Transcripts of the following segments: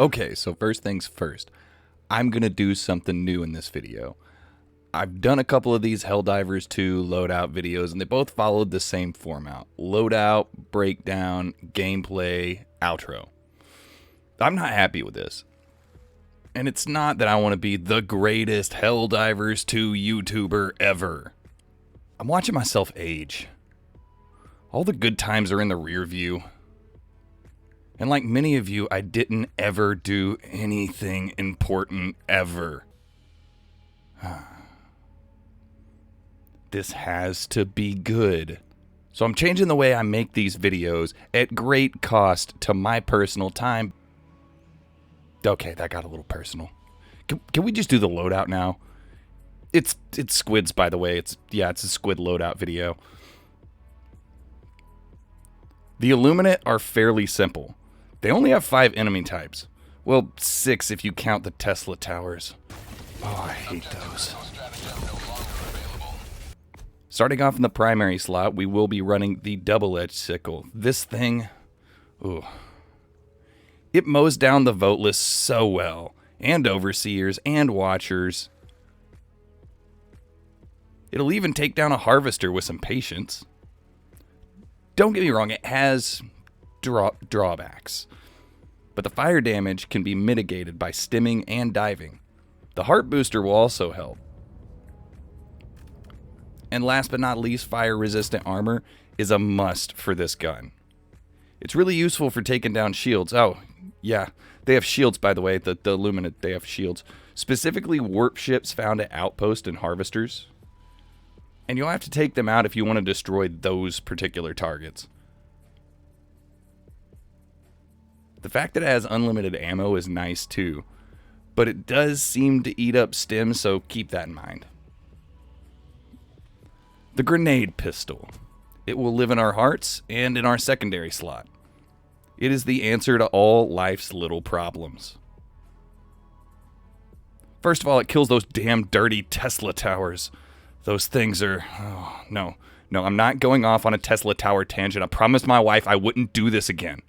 Okay, so first things first, I'm going to do something new in this video. I've done a couple of these Helldivers 2 loadout videos, and they both followed the same format. Loadout, breakdown, gameplay, outro. I'm not happy with this. And it's not that I want to be the greatest Helldivers 2 YouTuber ever. I'm watching myself age. All the good times are in the rear view. And like many of you, I didn't ever do anything important ever. This has to be good. So I'm changing the way I make these videos at great cost to my personal time. Okay, that got a little personal. Can we just do the loadout now? It's Squid's, by the way. It's a Squid loadout video. The Illuminate are fairly simple. They only have 5 enemy types. Well, 6 if you count the Tesla towers. Oh, I hate those. Starting off in the primary slot, we will be running the double-edged sickle. This thing, ooh. It mows down the vote list so well, and overseers, and watchers. It'll even take down a harvester with some patience. Don't get me wrong, it has drawbacks. But the fire damage can be mitigated by stimming and diving. The heart booster will also help. And last but not least, fire-resistant armor is a must for this gun. It's really useful for taking down shields. Oh, yeah, they have shields, by the way. The Illuminate, they have shields. Specifically, warp ships found at outposts and harvesters. And you'll have to take them out if you want to destroy those particular targets. The fact that it has unlimited ammo is nice too, but it does seem to eat up stim, so keep that in mind. The grenade pistol. It will live in our hearts and in our secondary slot. It is the answer to all life's little problems. First of all, it kills those damn dirty Tesla towers. Those things are... Oh, no, I'm not going off on a Tesla tower tangent. I promised my wife I wouldn't do this again.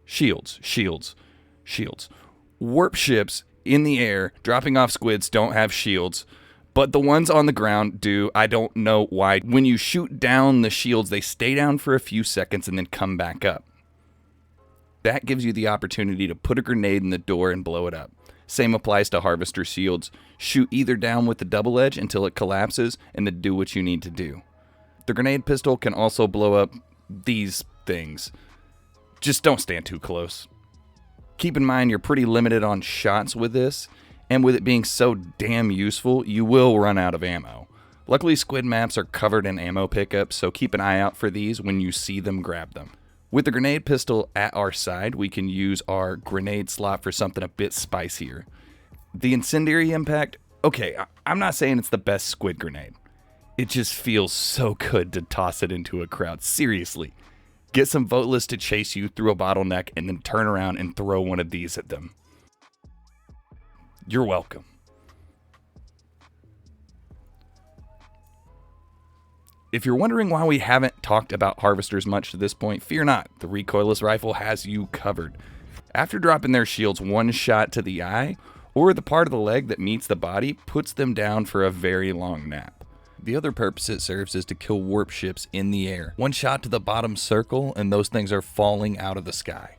Shields. Warp ships in the air dropping off squids don't have shields, but the ones on the ground do. I don't know why. When you shoot down the shields, they stay down for a few seconds and then come back up. That gives you the opportunity to put a grenade in the door and blow it up. Same applies to harvester shields. Shoot either down with the double edge until it collapses and then do what you need to do. The grenade pistol can also blow up these things. Just don't stand too close. Keep in mind you're pretty limited on shots with this, and with it being so damn useful, you will run out of ammo. Luckily, Squid maps are covered in ammo pickups, so keep an eye out for these. When you see them, grab them. With the grenade pistol at our side, we can use our grenade slot for something a bit spicier. The incendiary impact, okay, I'm not saying it's the best Squid grenade. It just feels so good to toss it into a crowd. Seriously. Get some voteless to chase you through a bottleneck and then turn around and throw one of these at them. You're welcome. If you're wondering why we haven't talked about harvesters much to this point, fear not. The recoilless rifle has you covered. After dropping their shields, one shot to the eye or the part of the leg that meets the body puts them down for a very long nap. The other purpose it serves is to kill warp ships in the air. One shot to the bottom circle and those things are falling out of the sky.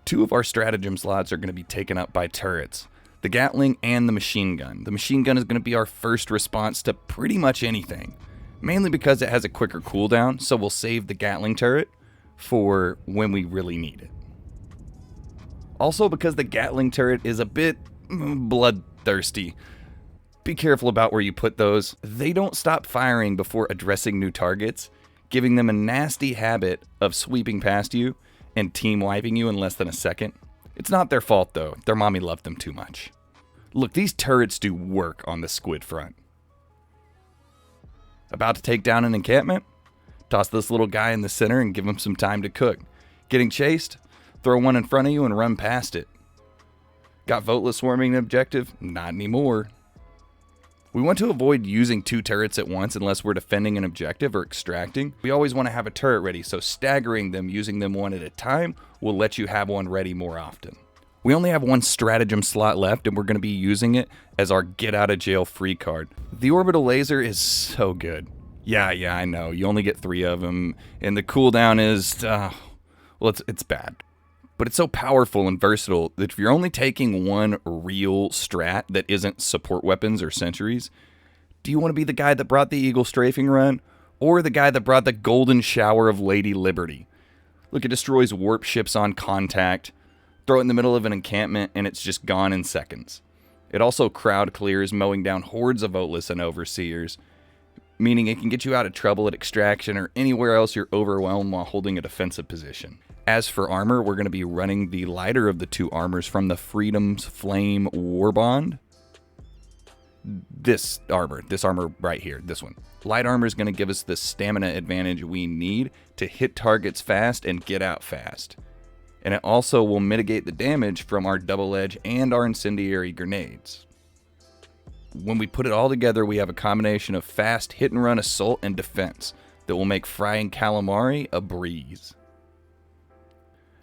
2 of our stratagem slots are going to be taken up by turrets. The Gatling and the machine gun. The machine gun is going to be our first response to pretty much anything. Mainly because it has a quicker cooldown, so we'll save the Gatling turret for when we really need it. Also because the Gatling turret is a bit bloodthirsty. Be careful about where you put those. They don't stop firing before addressing new targets, giving them a nasty habit of sweeping past you and team wiping you in less than a second. It's not their fault though, their mommy loved them too much. Look, these turrets do work on the Squid front. About to take down an encampment? Toss this little guy in the center and give him some time to cook. Getting chased? Throw one in front of you and run past it. Got voteless swarming an objective? Not anymore. We want to avoid using 2 turrets at once unless we're defending an objective or extracting. We always want to have a turret ready, so staggering them, using them one at a time, will let you have one ready more often. We only have one stratagem slot left, and we're going to be using it as our get out of jail free card. The orbital laser is so good. Yeah, I know. You only get 3 of them, and the cooldown is, well, it's bad. But it's so powerful and versatile that if you're only taking one real strat that isn't support weapons or sentries, do you want to be the guy that brought the Eagle Strafing Run, or the guy that brought the Golden Shower of Lady Liberty? Look, it destroys warp ships on contact, throw it in the middle of an encampment, and it's just gone in seconds. It also crowd clears, mowing down hordes of Voteless and Overseers, meaning it can get you out of trouble at extraction or anywhere else you're overwhelmed while holding a defensive position. As for armor, we're going to be running the lighter of the 2 armors from the Freedom's Flame Warbond. This armor right here, this one. Light armor is going to give us the stamina advantage we need to hit targets fast and get out fast. And it also will mitigate the damage from our double edge and our incendiary grenades. When we put it all together, we have a combination of fast hit and run assault and defense that will make frying calamari a breeze.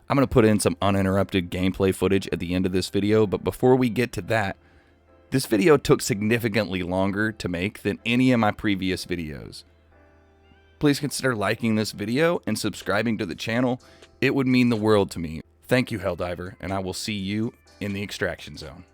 I'm going to put in some uninterrupted gameplay footage at the end of this video, but before we get to that, this video took significantly longer to make than any of my previous videos. Please consider liking this video and subscribing to the channel. It would mean the world to me. Thank you, Helldiver, and I will see you in the extraction zone.